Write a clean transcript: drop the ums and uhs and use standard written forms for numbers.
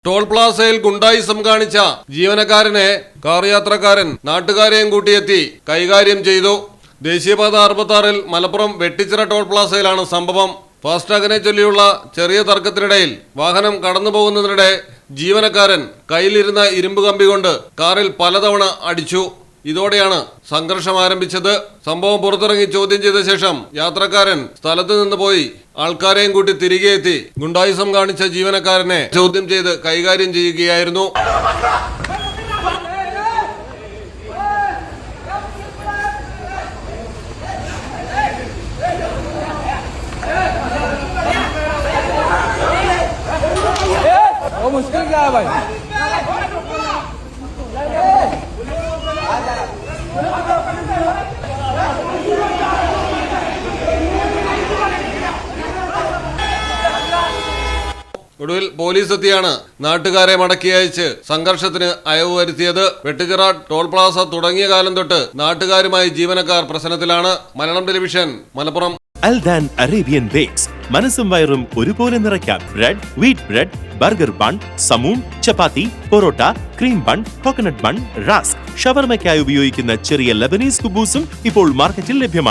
Toll പ്ലാസയിൽ ഗുണ്ടായിസം കാണിച്ച ജീവനക്കാരനെ car യാത്രക്കാരൻ നാട്ടുകാരെയും കൂട്ടിയെത്തി കൈകാര്യം ചെയ്തു. ദേശീയപാത 66-ൽ മലപ്പുറം വെട്ടിച്ചിറ ടോൾ പ്ലാസയിലാണ് സംഭവം. ഫാസ്ടാഗിനെ ചൊല്ലിയുള്ള ചെറിയ തർക്കത്തിനിടയിൽ വാഹനം കടന്നുപോകുന്നതിനിടെ ജീവനക്കാരൻ കയ്യിലിരുന്ന ഇരുമ്പ് കമ്പി കൊണ്ട് കാറിൽ പലതവണ അടിച്ചു. ഇതോടെയാണ് സംഘർഷം ആരംഭിച്ചത്. സംഭവം പുറത്തിറങ്ങി ചോദ്യം ചെയ്ത ശേഷം യാത്രക്കാരൻ സ്ഥലത്ത് നിന്ന് പോയി ആൾക്കാരെയും കൂട്ടി തിരികെ എത്തി ഗുണ്ടായിസം കാണിച്ച ജീവനക്കാരനെ ചോദ്യം ചെയ്ത് കൈകാര്യം ചെയ്യുകയായിരുന്നു. मुश्किल क्या है भाई? ഒടുവിൽ പോലീസ് എത്തിയാണ് നാട്ടുകാരെ മടക്കി അയച്ച് സംഘർഷത്തിന് അയവ് വരുത്തിയത്. വെട്ടിച്ചിറ ടോൾ പ്ലാസ തുടങ്ങിയ കാലം തൊട്ട് നാട്ടുകാരുമായി ജീവനക്കാർ പ്രശ്നത്തിലാണ്. മലയാളം ടെലിവിഷൻ, മലപ്പുറം. അൽദാൻ അറേബ്യൻ ബേക്സ്, മനസ്സും വയറും ഒരുപോലെ നിറയ്ക്കാം. Bread, wheat bread, burger bun, സമൂൺ, chapati, parotta, cream bun, coconut bun, rusk, ഷവർമയ്ക്കായി ഉപയോഗിക്കുന്ന ചെറിയ ലെബനീസ് കുബൂസും ഇപ്പോൾ മാർക്കറ്റിൽ ലഭ്യമാണ്.